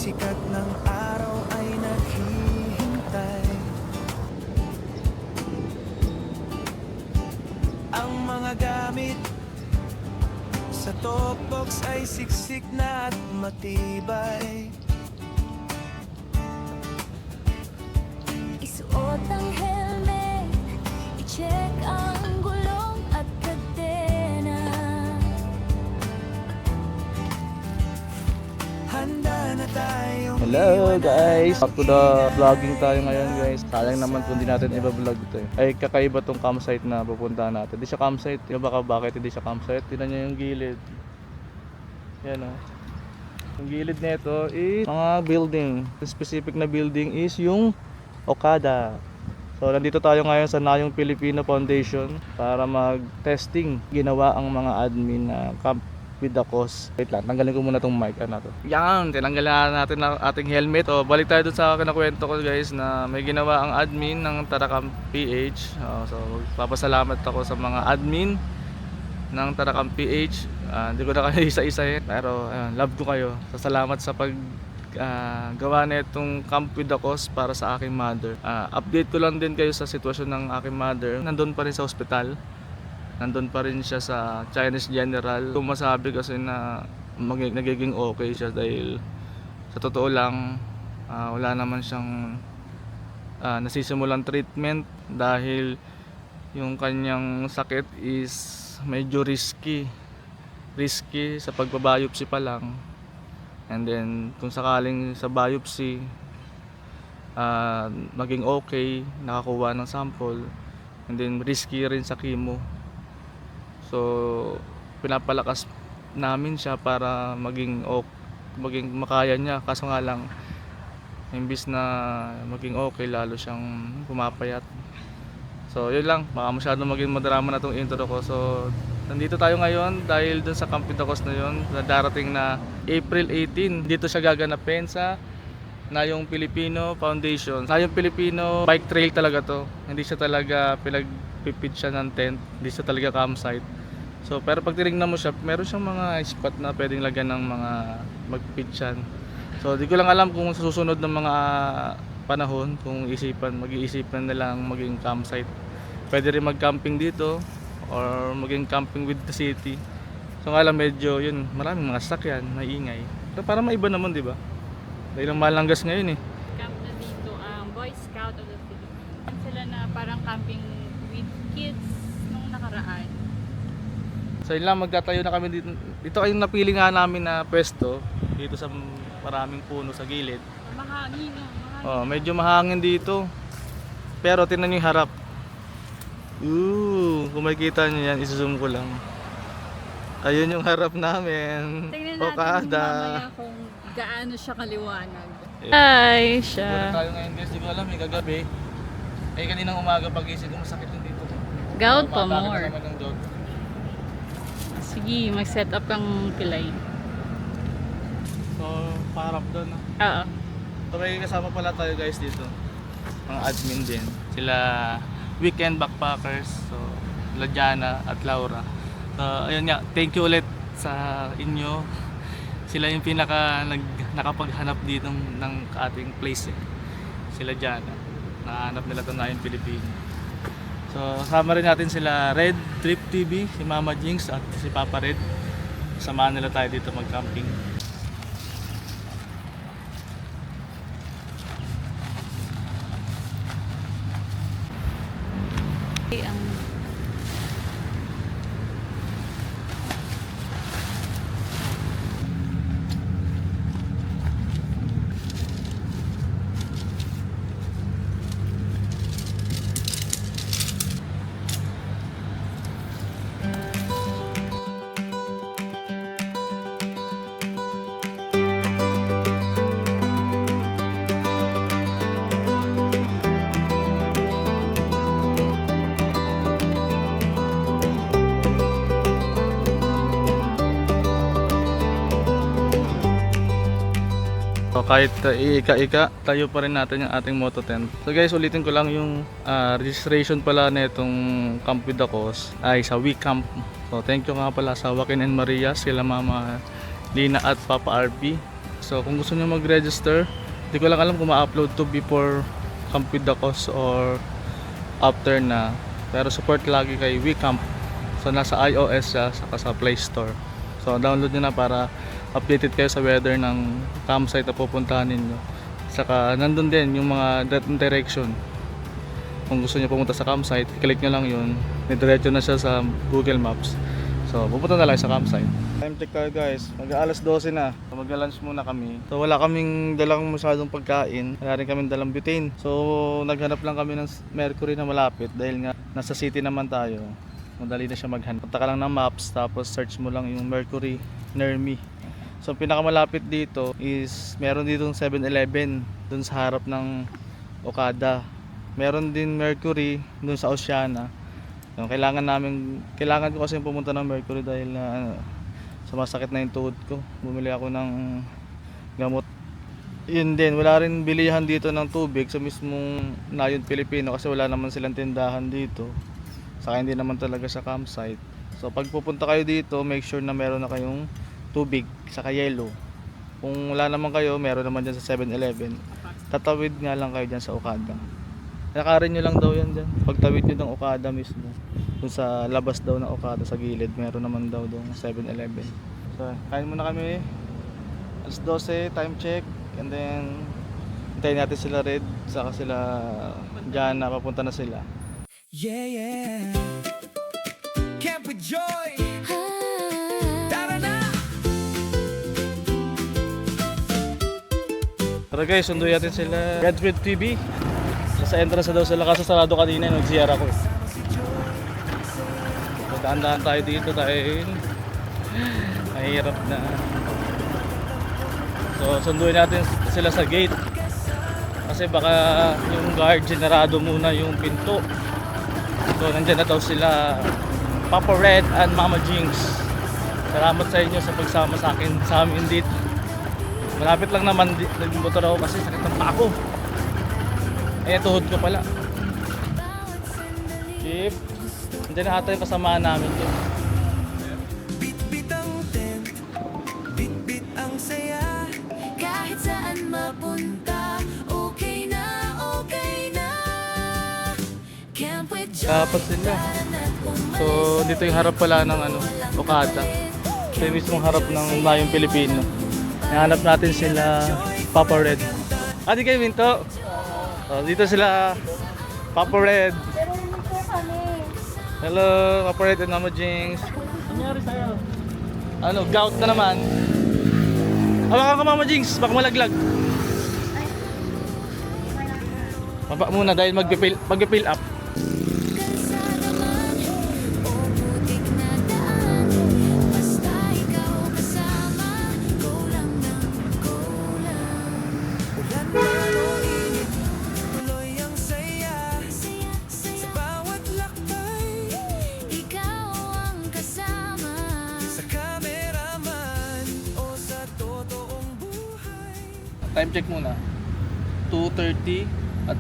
sikat ng araw ay naghihintay. Ang mga gamit sa top box ay siksik na at matibay. Isuot ang helmet, i-check ang gulong at kadena. Handa na tayong Hello guys! Back to the vlogging tayo ngayon guys. Sayang naman kung di natin i-vlog ito eh. Ay kakaiba tong campsite na pupuntahan natin. Hindi siya campsite. Yung baka bakit hindi siya campsite? Tignan nyo yung gilid. Yan o. Yung gilid nito is mga building. The specific na building is yung Okada. So nandito tayo ngayon sa Nayong Pilipino Foundation para mag-testing. Ginawa ang mga admin na Camp with the cause. Wait lang, tanggalin ko muna tong mic. Ano to? Yan, tinanggalan natin ang ating helmet. O, balik tayo dun sa kinakwento ko guys na may ginawa ang admin ng Tarakam PH. So, papasalamat ako sa mga admin ng Tarakam PH. Hindi ko na kayo isa-isa pero love ko kayo. Salamat sa pag gawa na itong Camp with the Cause para sa aking mother. Update ko lang din kayo sa sitwasyon ng aking mother. Nandun pa rin sa ospital. Nandun pa rin siya sa Chinese General. Kung masabi kasi na nagiging okay siya dahil sa totoo lang wala naman siyang nasisimulang treatment dahil yung kanyang sakit is medyo risky sa pagbabiopsy pa lang. And then kung sakaling sa biopsy maging okay, nakakuha ng sample, and then risky rin sa chemo. So pinapalakas namin siya para maging makaya niya, kaso nga lang imbis na maging okay lalo siyang pumapayat. So yun lang, baka masyadong maging madrama na itong intro ko. So nandito tayo ngayon dahil dun sa Camp with the Cause na yun, na darating na April 18. Dito siya gaganapin sa Nayong Pilipino Foundation. Nayong Pilipino bike trail talaga to. Hindi siya talaga pinagpipid siya ng tent, hindi siya talaga campsite. So pero pag tinignan mo siya, meron siyang mga spot na pwedeng lagyan ng mga mag-pitchan. So di ko lang alam kung sa susunod ng mga panahon kung mag-iisipan nilang maging campsite. Pwede rin mag-camping dito or maging camping with the city. So nga lang medyo yun, maraming mga sasakyan, maingay. Pero para maiba naman, di ba? Dahil ang mahal ng gas ngayon eh. Camp na dito ang Boy Scout of the Philippines. Sila na parang camping with kids nung nakaraan. So yun lang, magtatayo na kami dito. Ito ay yung napili nga namin na pwesto dito sa maraming puno sa gilid. Mahangin, no? Mahangin. Oh, medyo mahangin dito. Pero tingnan niyo yung harap. Kung makikita niyo yan, i-zoom ko lang. Ayun yung harap namin. Tingnan natin Okada. mamaya kung gaano siya kaliwanag. Siguro Ay, siya. tayo ngayon guys, di ko alam eh, kagabi. Eh kaninang umaga pagising ko, masakit yung dito. Gout pa Bakit more. naman yung gout? Sige, mag-set up kang pilay. So, paharap doon. Oo. So may kasama pala tayo guys dito. Mga admin din. Sila Weekend Backpackers. So, sila Jana at Laura. So, ayun nga, thank you ulit sa inyo. Sila yung nakapaghanap dito ng ating place eh. Sila Jana. Nahanap nila ito na yung Pilipino. So, kasama rin natin sila Red Trip TV, si Mama Jinx at si Papa Red. Samahan nila tayo dito mag-camping. Ang So kahit ika-ika, tayo pa rin natin yung ating moto tent. So guys, ulitin ko lang yung registration pala na itong Camp with the Cause ay sa WeCamp. So thank you nga pala sa Joaquin and Maria, sila Mama Lina at Papa RP. So kung gusto niyo mag-register, di ko lang alam kung ma-upload to before Camp with the Cause or after na. Pero support lagi kay WeCamp. So nasa iOS siya saka sa Play Store. So download niyo na para updated kayo sa weather ng campsite na pupuntahan ninyo. Saka nandun din yung mga direction. Kung gusto niyo pumunta sa campsite, click nyo lang yun. Diretso na siya sa Google Maps. So pupunta na lang sa campsite. Time check tayo guys, mag-alas 12 na. So mag-lunch muna kami. So wala kaming dalang masyadong pagkain. Wala rin kaming dalang butane. So naghanap lang kami ng Mercury na malapit. Dahil nga nasa city naman tayo, madali na siya maghanap. Punta ka lang ng maps, tapos search mo lang yung Mercury near me. So pinakamalapit dito is meron ditong 7-Eleven dun sa harap ng Okada. Meron din Mercury dun sa Oceana. So, kailangan ko kasi pumunta ng Mercury dahil na sumasakit na yung tuhod ko. Bumili ako ng gamot. Yun din, wala rin bilihan dito ng tubig sa mismong Nayon Pilipino kasi wala naman silang tindahan dito. Saka hindi naman talaga sa campsite. So pag pupunta kayo dito, make sure na meron na kayong tubig saka yelo. Kung wala naman kayo, meron naman dyan sa 7-Eleven. Tatawid nga lang kayo dyan sa Okada. Nakarin nyo lang daw yan dyan. Pagtawid nyo ng Okada mismo, dun sa labas daw ng Okada sa gilid, meron naman daw doon 7-Eleven. So kain muna kami. Alas 12, time check. And then hintayin natin sila Red, saka sila Jana, papunta na sila. Yeah, yeah. Camp with joy. Ah, Tara na. Tara guys, sunduin natin sila Redfield TV. Sa entrance na daw sila kasi sarado kanina, nag-CR ako. So daan-daan tayo dito dahil mahirap na. So sunduin natin sila sa gate. Kasi baka yung guard generado muna yung pinto. So nandyan na daw sila Papa Red and Mama Jinx. Salamat sa inyo sa pagsama sa akin sa amin dito. Malapit lang naman, nagmotor ako kasi sakit ng paa ko. Eh tuhod ko pala. Keep. Nandiyan na ata yung kasamaan namin dyan. Bit-bit ang tent. Bit-bit ang saya. kahit saan mapunta, okay na, okay na. Camp with joy. Dapat sila. So dito yung harap pala ng Okada. Ito yung mismong harap ng Nayon Pilipino. Nahanap natin sila Papa Red. Ah, di kayo minto? So, dito sila Papa Red. Hello, Papa Red and Mama Jinx. Nangyari sa'yo? Gout na naman. Hawakan ka Mama Jinx, baka malaglag. Baba muna dahil mag-fill up. Kalsada man o putik na daan, basta ikaw kasama, kulang ng kulang. Ulan man o init, tuloy ang saya. Sa bawat lakbay, Ikaw ang kasama. sa cameraman o sa totoong buhay. Time check muna. 2:30 at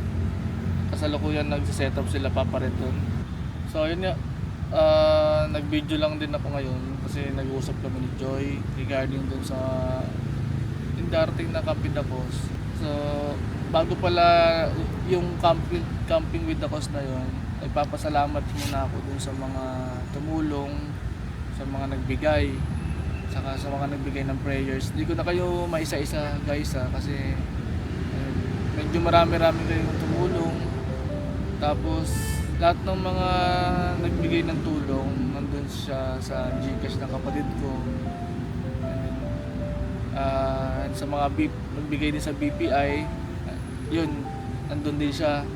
kasalukuyan nagsiset up sila Papa Red doon. So yun nga, nag-video lang din ako ngayon kasi nag-uusap kami ni Joy regarding dun sa yung darating na Camp with the Cause. So bago pala yung camping with the Cause na yun, nagpapasalamat muna ako dun sa mga tumulong, sa mga nagbigay, saka sa mga nagbigay ng prayers. Hindi ko na kayo maisa-isa guys kasi medyo marami-rami kayong tumulong. Tapos lahat ng mga nagbigay ng tulong nandun siya sa Gcash ng kapatid ko. And sa mga nagbigay din sa BPI, yun, nandun din siya.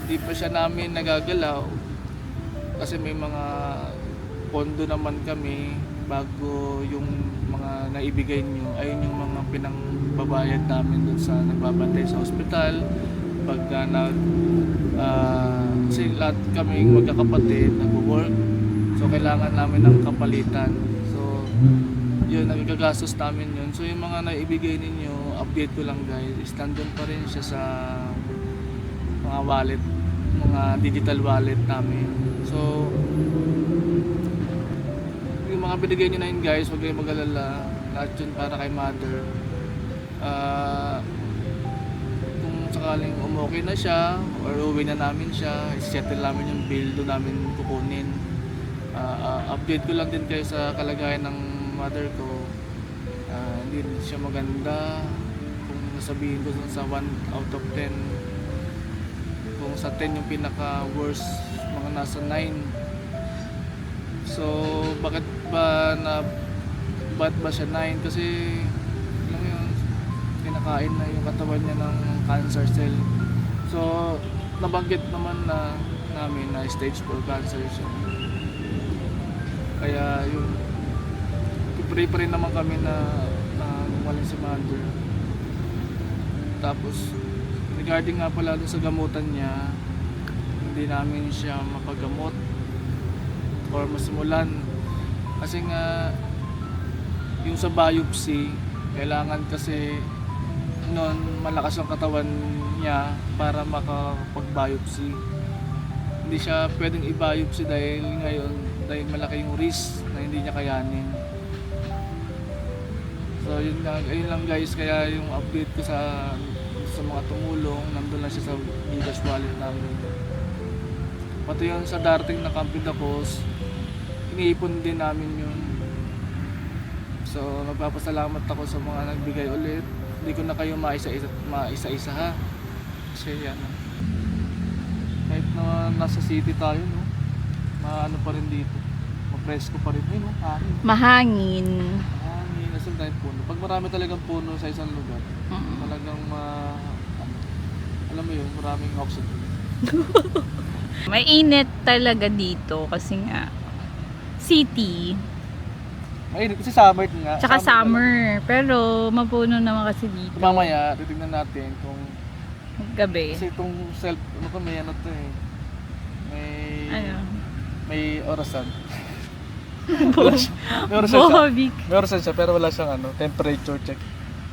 Hindi pa siya namin nagagalaw kasi may mga pondo naman kami bago yung mga naibigay nyo. Ayun yung mga pinangbabayad namin dun sa nagbabantay sa hospital pagka kasi lahat kami magkakapatid nag-work, so kailangan namin ng kapalitan. So yun, nagagastos namin yun. So yung mga naibigay ninyo, update ko lang guys, is nandun pa rin siya sa mga wallet, mga digital wallet namin. So yung mga binigay nyo na yun guys, huwag kayong mag-alala, lahat yun para kay mother. Kung sakaling umokay na siya or uwi na namin siya, isettle namin yung bill, doon namin kukunin. Update ko lang din kayo sa kalagayan ng mother ko. Hindi siya maganda. Kung nasabihin ko sa 1 out of 10, kung sa 10 yung pinaka worst, mga nasa 9. So bakit ba siya 9? Kasi alam mo yun, kinakain na yung katawan niya ng cancer cell. So nabanggit naman na namin na stage 4 cancer siya. Kaya yun, pipray pa rin naman kami na gumaling si mother. Tapos regarding nga pala dun sa gamutan niya, hindi namin siya mapagamot or masimulan kasi nga yung sa biopsy, kailangan kasi noon malakas ang katawan niya para makapag-biopsy. Hindi siya pwedeng i-biopsy dahil malaki yung risk na hindi niya kayanin. So yun lang guys, kaya yung update ko sa mga tumulong, nandun lang siya sa Gcash wallet namin. Pati yun sa darating na Camp Vidacos, iniipon din namin yun. So nagpapasalamat ako sa mga nagbigay ulit. Hindi ko na kayo maisa-isa ha. Kasi yan, kahit na nasa city tayo, no, maano pa rin dito, mapresko pa rin, no, hangin. Mahangin. Hangin, nasa dahil puno. Pag marami talagang puno sa isang lugar, talagang alam mo yun, maraming oxygen. May init talaga dito kasi nga city. Mainit kasi summer nga. Tsaka summer. Pero mapuno naman kasi dito. Mamaya, titignan natin kung Gabi. kasi itong may ano to eh. Ano? May orasan. May orasan siya. Bobik. May orasan siya pero wala siyang temperature check.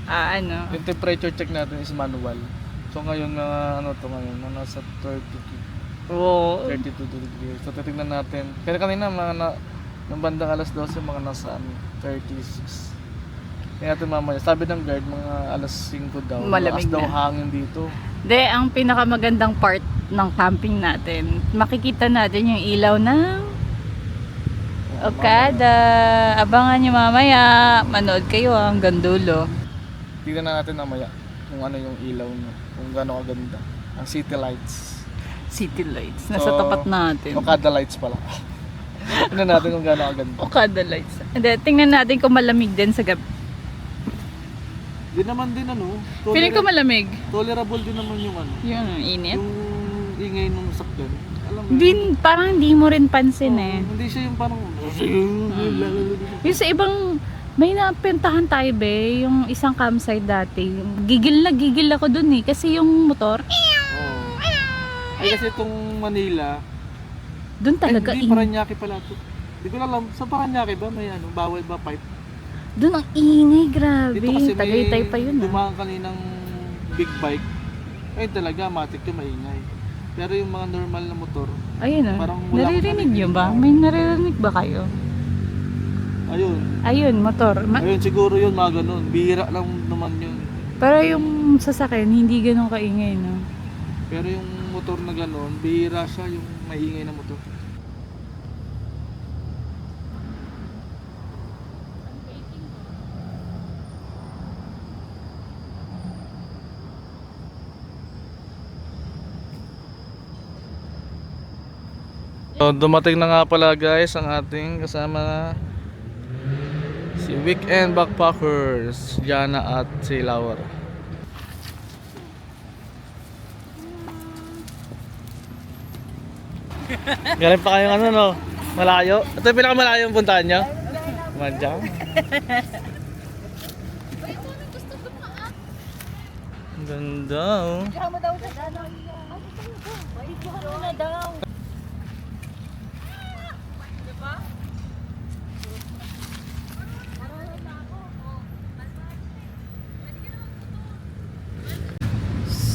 Ano? Yung temperature check natin is manual. So ngayon ngayon nasa 32. Oo. 32 degrees. So titignan natin. Kaya kanina yung bandang alas 12 mga nasa 36. Kaya natin mamaya. Sabi ng guard mga alas 5 daw. Malamig Malakas daw na. hangin dito. Ang pinakamagandang part ng camping natin, makikita natin yung ilaw ng Okada. Abangan nyo mamaya. Manood kayo hanggang dulo. Tignan na natin mamaya kung ano yung ilaw nyo. Kung gaano kaganda. Ang city lights. City lights. Nasa So, tapat natin. Okada lights pala. Tignan natin kung gaano kaganda. Okada lights. Hindi, tingnan natin kung malamig din sa gabi. Di naman din Feeling ko malamig. tolerable din naman yung Yun, init. yung ingay ng sakyan. Alam mo Parang hindi mo rin pansin eh. Hindi siya yung parang Yung sa ibang, may napentahan tayo be, yung isang campsite dati. Gigil ako dun eh. Kasi yung motor, Ay kasi itong Manila, dun talaga hindi Paranaque pala to. Hindi ko alam, sa Paranaque ba may bawal ba pipe? dun ang ingay, grabe. Dito kasi may Tagaytay pa yun ah. dumaan kaninang big bike. Ay talaga, matik yung maingay. Pero yung mga normal na motor, Ayun ah. Parang wala akong Naririnig nyo ba? narinig. May naririnig ba kayo? ayun. Ayun, motor. Ayun siguro yun, mga ganun. Bihira lang naman yun. Pero yung sasakyan, hindi ganun kaingay, no? Pero yung motor na ganun, bihira siya yung maingay na motor. So, dumating na nga pala guys ang ating kasama si Weekend Backpackers, Jana at si Laura. Galing pa kayong malayo. Ito yung pinakamalayo yung puntahan nyo? Madya. Ang ganda oh.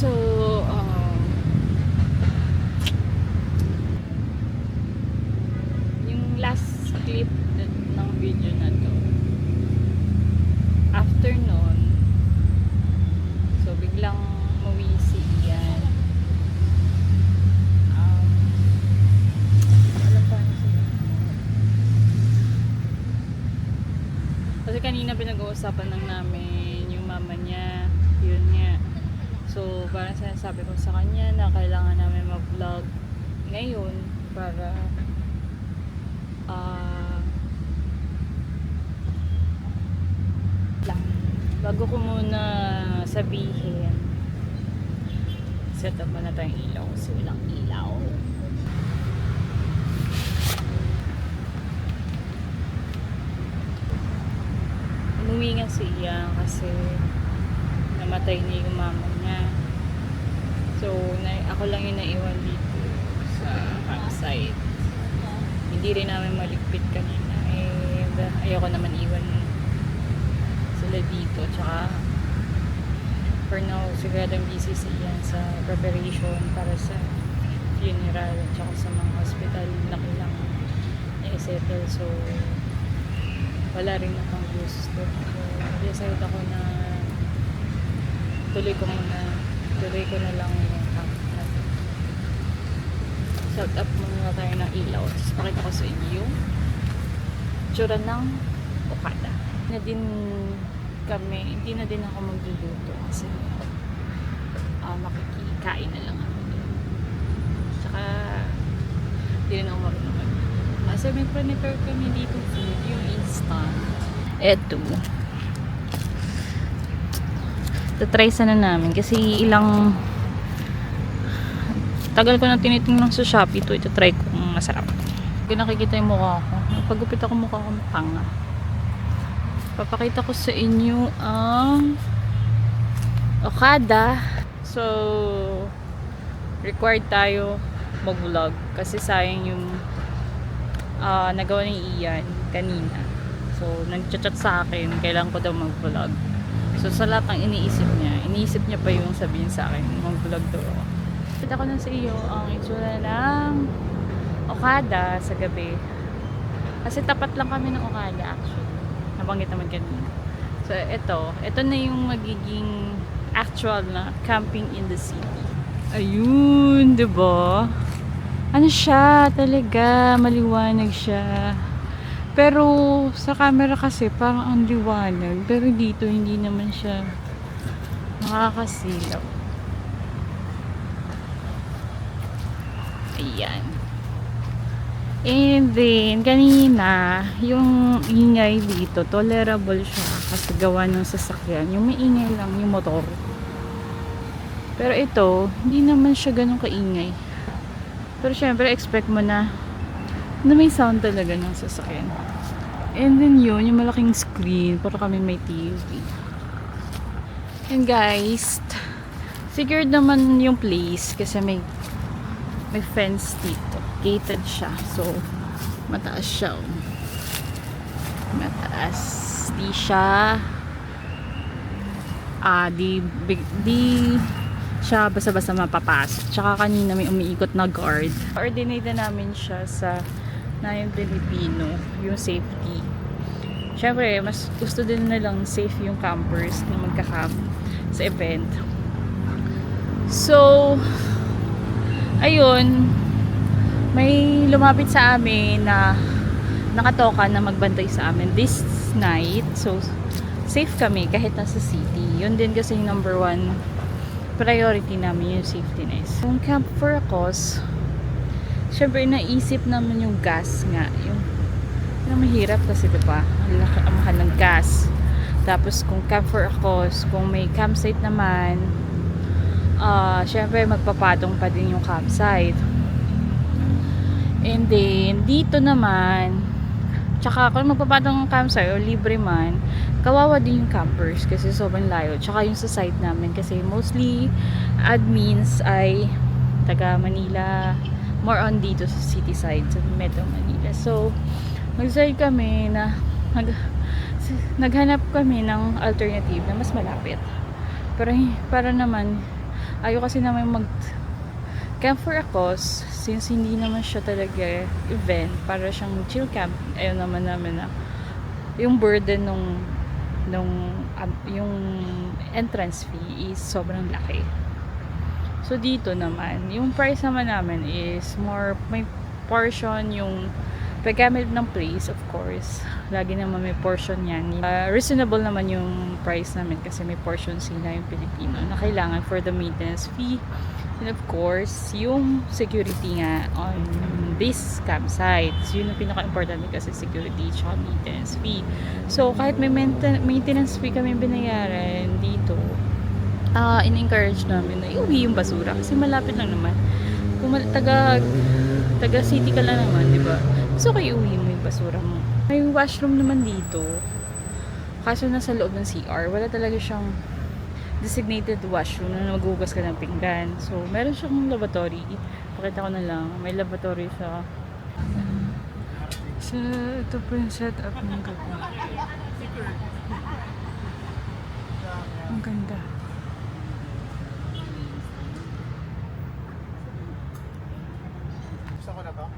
So, yung last clip ng video na to, after nun, pinag-uusapan lang namin yung mama niya. Yun nga. So, parang sinasabi ko sa kanya na kailangan namin mag-vlog ngayon para lang. Bago ko muna sabihin, set up muna tayong ilaw kasi walang ilaw. Umuwi nga siya kasi namatay na yung mama niya. So, ako lang yung naiwan dito sa campsite. Hindi rin namin maligpit kanina. And ayoko naman iwan sila dito. Tsaka, for now, siguradong busy siya sa preparation para sa funeral. Tsaka sa mga hospital na kailangan i-settle. So, wala rin akong gusto. So, decide ako na tuloy ko na lang yung camp natin. Set up muna tayo ng ilaw. Tapos pakita ko sa inyo yung tsura ng Okada. Hindi na din ako magluluto kasi makikikain na lang ako. Tsaka hindi rin ako marunong. Kasi may prepare kami dito food, yung instant. Eto. Try sana namin kasi tagal ko na tinitingnan sa Shopee ito try ko kung masarap. Kung nakikita yung mukha ko, pagupit ako mukha ko tanga. Papakita ko sa inyo ang Okada. So, required tayo mag-vlog kasi sayang yung nagawa ni Ian kanina. So, nag-chat sa akin, kailangan ko daw mag-vlog. So, sa lahat ng iniisip niya pa yung sabihin sa akin, mag-vlog daw ako. Kita ko na sa iyo ang itsura ng Okada sa gabi. Kasi tapat lang kami ng Okada actually. Nabanggit naman kanina. So, ito na yung magiging actual na camping in the city. Ayun, diba? Ano siya talaga, maliwanag siya. Pero sa camera kasi parang ang liwanag. Pero dito hindi naman siya nakakasilaw. Ayan. And then, kanina, yung ingay dito, tolerable siya kasi gawa ng sasakyan. Yung may ingay lang, yung motor. Pero ito, hindi naman siya ganun kaingay. Pero syempre, expect mo na may sound talaga ng sasakyan. And then yun, yung malaking screen, para kami may TV. And guys, secured naman yung place kasi may fence dito. Gated siya. So, mataas siya. Mataas. Di siya di siya basta-basta mapapasok. Tsaka kanina may umiikot na guard. Coordinate na namin siya sa na yung Pilipino, yung safety. Syempre, mas gusto din nilang safe yung campers na magka-camp sa event. So, ayun, may lumapit sa amin na nakatoka na magbantay sa amin this night. So, safe kami kahit nasa city. Yun din kasi yung number one priority namin, yung safetyness. Yung camp for a cause, syempre naisip naman yung gas nga. Yung mahirap kasi diba, ang mahal ng gas. Tapos kung camp for a cause, kung may campsite naman, syempre magpapatong pa din yung campsite. And then, dito naman, tsaka kung magpapatong ng campsite o libre man, kawawa din yung campers kasi sobrang layo. Tsaka yung sa site namin kasi mostly admins ay taga Manila, more on dito sa city side, sa Metro Manila. So, nag-decide kami na naghanap kami ng alternative na mas malapit. Pero para naman, ayaw kasi naman camp for a cause, since hindi naman siya talaga event, para siyang chill camp. Ayaw naman namin na yung burden yung entrance fee is sobrang laki. So dito naman, yung price naman namin is more, may portion yung paggamit ng place, of course, lagi naman may portion yan. Reasonable naman yung price namin kasi may portion sila yung Pilipino na kailangan for the maintenance fee. And of course, yung security nga on this campsite. So, yun yung pinaka-important kasi security tsaka maintenance fee. So, kahit may maintenance fee kami binayaran dito, in-encourage namin na iuwi yung basura kasi malapit lang naman. Kung taga city ka lang naman, di ba? So, kayo iuwi mo yung basura mo. May washroom naman dito. Kaso nasa loob ng CR, wala talaga siyang designated washroom na maghugas ka ng pinggan. So, meron siyang lavatory. Pakita ko na lang. May lavatory sa... ito po yung setup ng gabi. Ang ganda. Gusto ko na ba?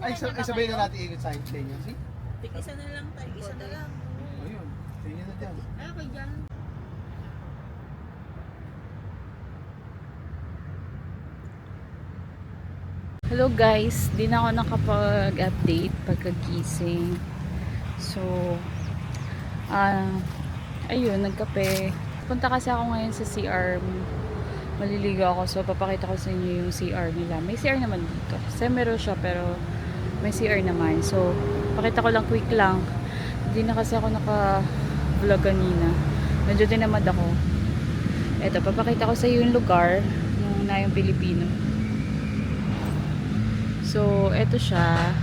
Ay, Sabay na natin ikot sa inyo. See? Isa na lang tayo, isa na lang. Ayun. Tingnan na dyan. Ah, okay dyan. Hello guys, di na ako nakapag-update pagkagising. So, ayun, nagkape. Punta kasi ako ngayon sa CR. Maliligo ako, so papakita ko sa inyo yung CR nila. May CR naman dito. Semero siya, pero may CR naman. So, pakita ko lang, quick lang. Hindi na kasi ako naka-vlog kanina. Medyo dinamad ako. Eto, papakita ko sa iyo yung lugar yung Pilipino. So, eto siya.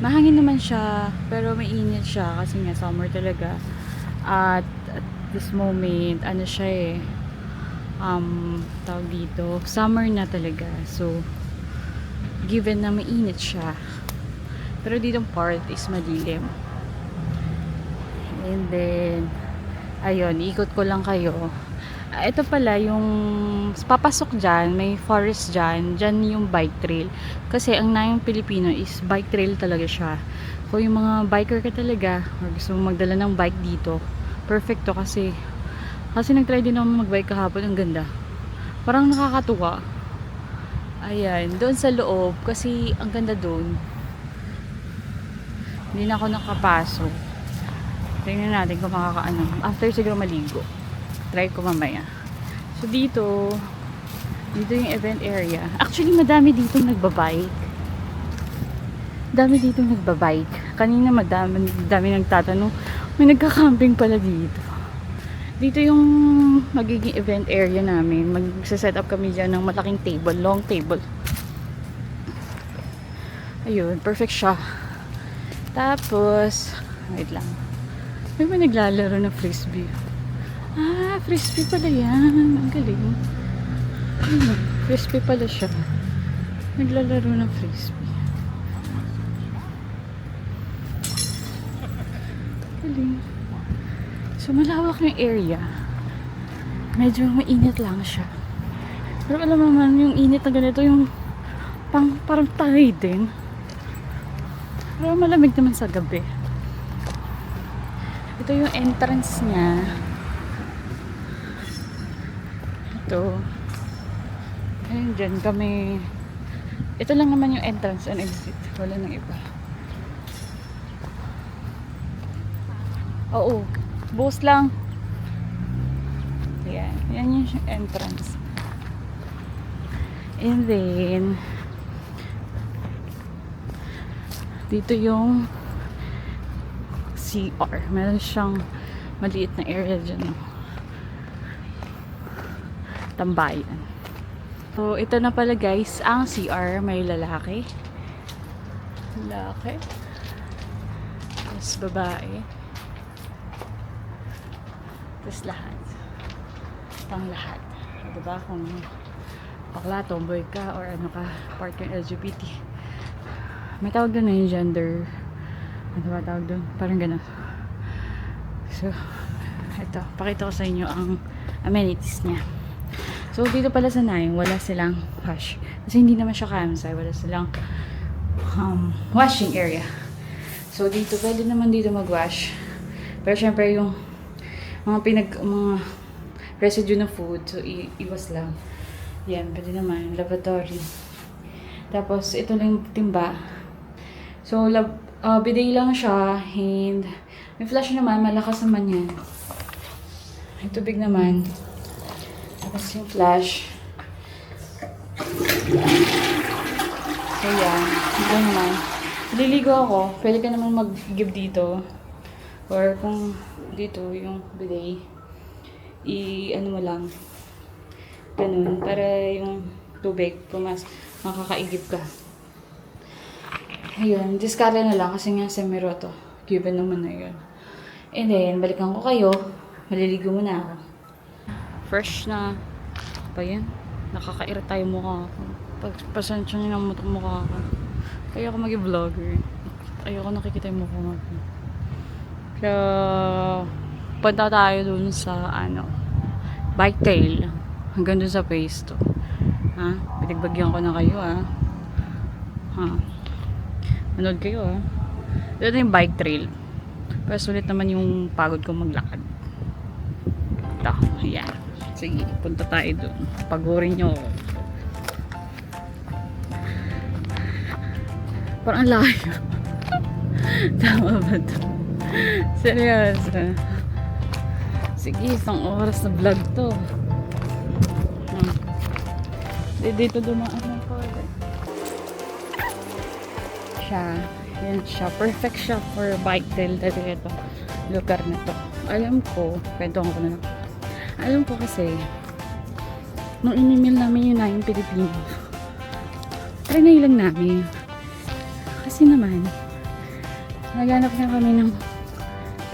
Mahangin naman siya, pero mainit siya kasi nga summer talaga. At this moment, ano siya eh, tawag dito, summer na talaga. So, given na mainit siya, pero ditong part is madilim. And then, ayun, ikot ko lang kayo. Ito pala yung papasok dyan, may forest dyan yung bike trail. Kasi ang Nayong Pilipino is bike trail talaga siya. Kung yung mga biker ka talaga or gusto mong magdala ng bike dito, perfect to kasi nag-try din ako mag-bike kahapon, ang ganda. Parang nakakatuwa. Ayan, doon sa loob kasi ang ganda doon. Hindi na ako nakapasok. Tingnan natin kung makakaano. After siguro maligo. Try ko mamaya. So dito yung event area. Actually, madami dito nagbabike. Dami dito nagbabike. Kanina madami nagtatanong, may nagka-camping pala dito. Dito yung magiging event area namin. Magsa-set up kami dyan ng malaking table, long table. Ayun, perfect siya. Tapos, wait lang. May naglalaro ng frisbee. Ah, frisbee pala yan. Ang galing. Ayun, frisbee pala siya. Naglalaro ng frisbee. Galing. So, malawak yung area. Medyo mainit lang siya. Pero alam mo naman, yung init na ganito, yung parang tayo din. Pero malamig naman sa gabi. Ito yung entrance niya. Ito. Ayun, dyan kami. Ito lang naman yung entrance and exit. Wala nang iba. Oo. Buhos lang. Ayan. Yan yung entrance. And then, dito yung CR. Meron siyang maliit na area dyan. Tambayan. So, ito na pala guys, ang CR. May lalaki. Lalaki. Tapos babae. Tapos lahat. Pang lahat. Diba? Kung bakla, tomboy ka, or ano ka, part ng LGBT. May tawag doon na yung gender. Ano ba tawag doon? Parang gano'n. So, ito. Pakita ko sa inyo ang amenities niya. So, dito pala sa Nayong, wala silang wash. Kasi hindi naman siya campsite. Wala silang washing area. So, dito, pwede naman dito mag-wash. Pero, syempre, yung mga residue na food. So, iwas lang. Yan, pwede naman. Lavatory. Tapos, ito lang yung timba. So, bidet lang siya. And, may flash naman. Malakas naman yan. May tubig naman. Tapos yung flash. So, yan. Ito naman. Liligo ako. Pwede ka naman mag-give dito. Or kung dito, yung bidet. Ano mo lang. Ganun. Para yung tubig makakaigib ka. Ayun. Discard na lang kasi nga semiroto. Given naman na yun. And then, balikan ko kayo. Maliligo muna ako. Fresh na. Pa yan. Nakakairita yung mukha ko. Pasensya nyo ng mukha ko. Kaya ako mag-vlogger. Ayoko nakikita yung mukha ko. Kaya, punta tayo dun sa, bike trail. Hanggang dun sa phase 2. Ha? Pinagbagyan ko na kayo, ha? Manood kayo, ha? Ito yung bike trail. Pero sulit naman yung pagod ko maglakad. Ito, ayan. Sige, punta tayo dun. Pagurin nyo. Parang layo. Tama ba ito? Seryoso. Sige, isang oras na vlog to. Dito dumaan ng pala. Yan siya. Perfect siya for bike trail dati ito. Lugar na to. Alam ko, kwentuhan ko na lang. Alam ko kasi, nung inimil namin yung Pilipino, try na ilang namin. Kasi naman, naghanap na kami ng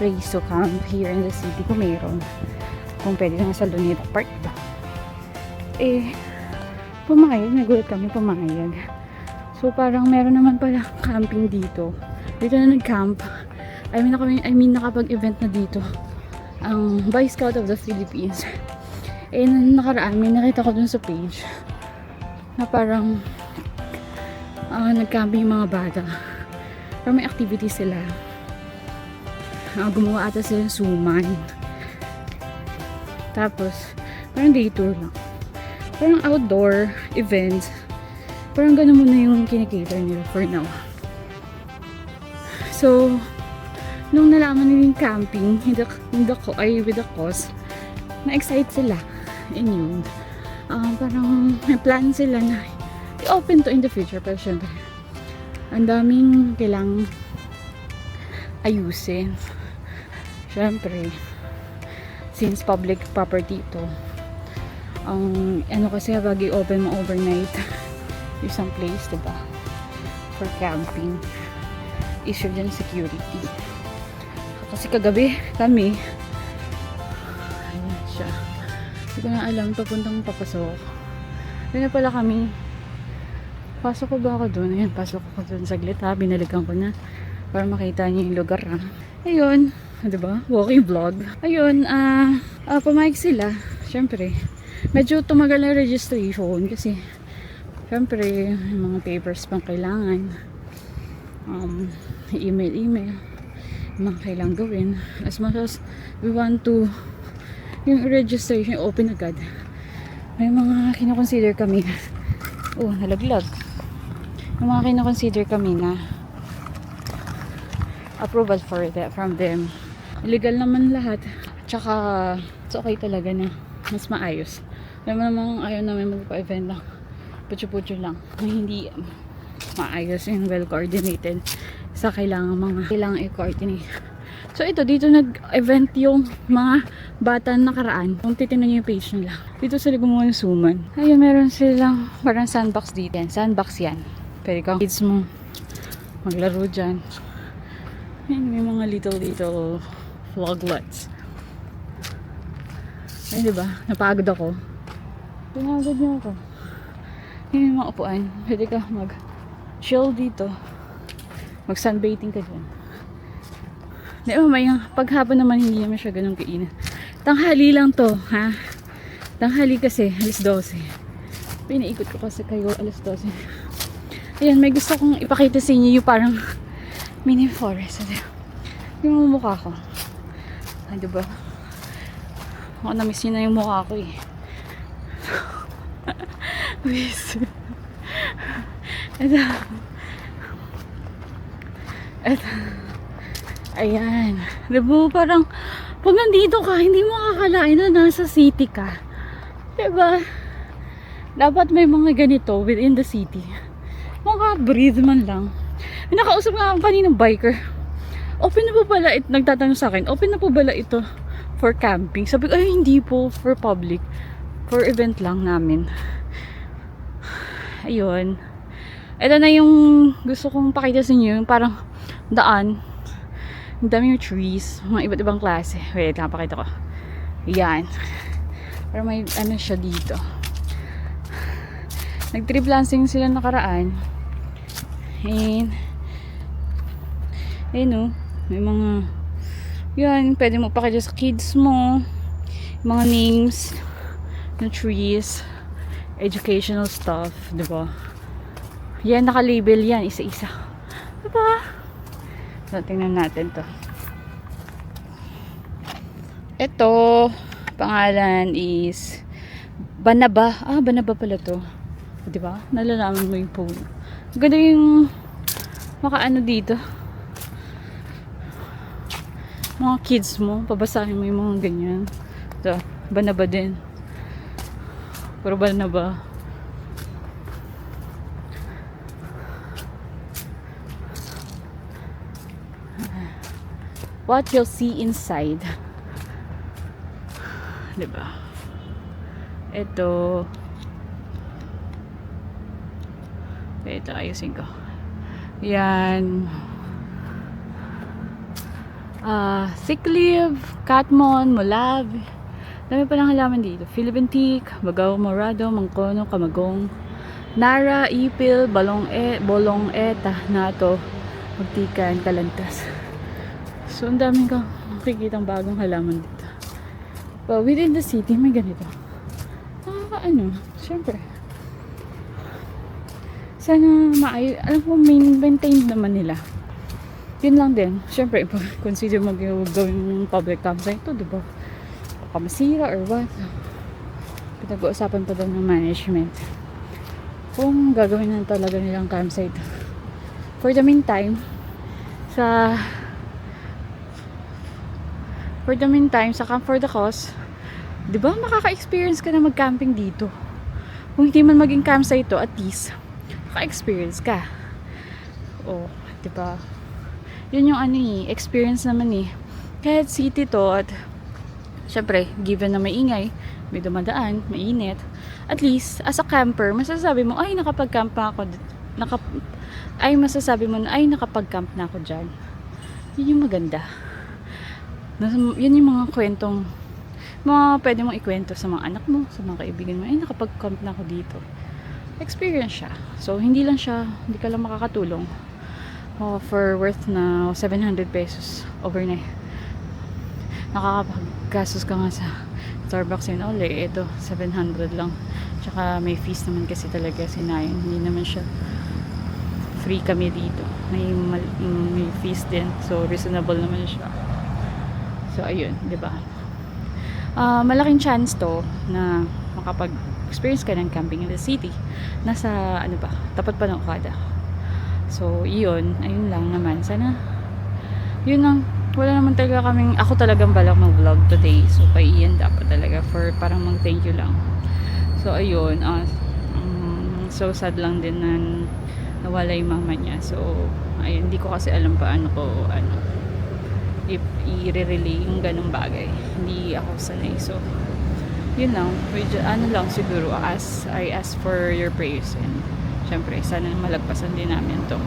place to camp here in the city kung mayroon. Kung pwede lang sa Luneta Park ba. Pumayag. Nagulat kami pumayag. So, parang meron naman pala camping dito. Dito na nag-camp. I mean, nakapag-event na dito. Ang Boy Scout of the Philippines. Nakaraan, may nakita ko dun sa page na parang nag-camping yung mga bata. Parang may activity sila. Gumawa ata sila ng suman. Tapos, parang day tour lang. Parang outdoor events. Parang gano'n muna yung kinikater nila for now. So, nung nalaman nila yung camping with the cause, na-excite sila. And yun, parang may plan sila na i-open to in the future. Pero syempre, ang daming kailangang ayusin. Syempre, since public property ito, kasi pag i-open mo overnight isang place, diba, for camping, issue dyan security. Kasi kagabi kami, ayan siya, hindi ko na alam papuntang papasok. Doon na pala kami. Pasok ko ba ako doon? Ayan, pasok ako doon saglit, ha, binalikan ko na para makita niyo yung lugar, ha. Ayun, diba, walking vlog. Ayun, pumayag sila. Syempre, medyo tumagal na registration kasi syempre, yung mga papers pang kailangan, email, yung mga kailangan gawin. As much as we want to, yung registration open agad, may mga kinoconsider kami, nalaglag. Yung mga kinoconsider kami na approval from them. Illegal naman lahat. Tsaka, it's okay talaga na mas maayos. Alam mo namang ayaw namin magpa-event lang. Putyo-putyo lang. Hindi maayos yung well-coordinated sa kailangan i-coordinate. So ito, dito nag-event yung mga bata nakaraan. Kung titignan nyo yung page nila. Dito sila gumawa ng suman. Ayun, meron silang parang sandbox dito. Yan, sandbox yan. Pwede kang kids mo maglaro dyan. Ayun, may mga little vloglets. Ayun, diba? Napagod ako. Pinagod niya ako. Yun yung mga upuan. Pwede ka mag-chill dito. Mag-sunbathing ka dyan. Di ba, paghapon naman hindi naman siya ganun kainin. Tanghali lang to, ha? Tanghali kasi, alas 12. Pinaikot ko kasi kayo, alas 12. Ayan, may gusto kong ipakita sa inyo yung parang mini forest. Yung mukha ko. Ay, diba? Ako na-miss nyo na yung mukha ko, eh. Miss. Ito. Ito. Ayan. Diba parang pag nandito ka, hindi mo kakalain na nasa city ka. Diba? Dapat may mga ganito within the city. Maka-breathe man lang. May nakausap nga ako kaninang biker. Open na po pala ito, nagtatanong sa akin, open na po pala ito for camping? Sabi ko, ay hindi po, for public. For event lang namin. Ayun. Ito na yung gusto kong pakita sa inyo, yung parang daan. Ang dami yung trees, mga iba't ibang klase. Wait lang, pakita ko. Yan. Pero may ano siya dito. Nag-trip lancing sila nakaraan. And no, may mga yan, pwede mo pakita sa kids mo. Mga names ng trees, educational stuff, diba? Yan, naka-label yan, isa-isa. Diba? So, tingnan natin to. Ito, pangalan is Banaba. Ah, Banaba pala to. Diba? Nalalaman mo yung phone. Ganda yung makaano dito. Mga kids mo, pabasahin mo yung mga ganyan. Ito, Banaba din. Pero Banaba. What you'll see inside. Diba? Ito. Ito, ayusin ko. Yan. Thick leaf, catmon, molave. Dami pa lang halaman dito. Philippine teak, bagaw morado, mangkono, kamagong, nara, ipil, bolong eta, nato, magtikan, kalantas. So, ang daming kang makikitang bagong halaman dito. But within the city, may ganito. Nakakaano, syempre. Sana alam ko, maintained naman nila. Yun lang din. Syempre, consider mag-gawin public campsite ito, diba? Baka masira or what. Pinag-uusapan pa daw ng management. Kung gagawin na talaga nilang campsite. For the meantime, for the cost, di ba makaka-experience ka na mag-camping dito? Kung hindi man maging campsite to, at least maka-experience ka. Oh, di ba? Yun yung experience naman eh. Kahit city to, at syempre, given na maingay, may dumadaan, mainit, at least, as a camper, masasabi mo, ay, nakapag-camp na ako, nakapag-camp na ako dyan. Yun yung maganda. Yun yung mga kwentong pwede mong ikwento sa mga anak mo, sa mga kaibigan mo. Ay, nakapag-camp na ako dito. Experience siya. So, hindi ka lang makakatulong for worth na 700 pesos overnight. Nakakapaggastos ka nga sa Starbucks and all eh. Ito, 700 lang. Tsaka may fees naman kasi talaga sinayang. Hindi naman siya free kami dito. May fees din. So, reasonable naman siya. So, ayun, di ba? Malaking chance to na makapag-experience ka ng camping in the city. Nasa, tapat pa ng Okada. So, ayun lang naman. Sana, yun lang. Wala naman talaga ako talagang balak mag-vlog today. So, kay Ian dapat talaga for parang mag-thank you lang. So, ayun. So, sad lang din na nawala yung mama niya. So, ayun, hindi ko kasi alam paano ko, i-relay yung ganong bagay. Hindi ako sanay. So, yun lang. Lang siguro, I ask for your prayers. And, syempre, sana malagpasan din namin to.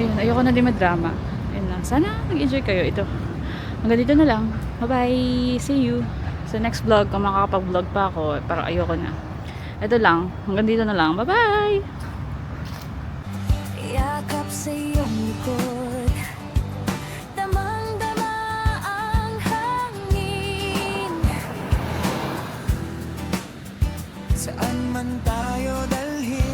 Ayun, ayoko na din madrama. Ayun lang. Sana nag-enjoy kayo. Ito. Hanggang dito na lang. Bye-bye. See you sa next vlog. Kung makakapag-vlog pa ako, parang ayoko na. Ito lang. Hanggang dito na lang. Bye-bye! Yakap sa iyong likod, damang-dama ang hangin. Saan man tayo dalhin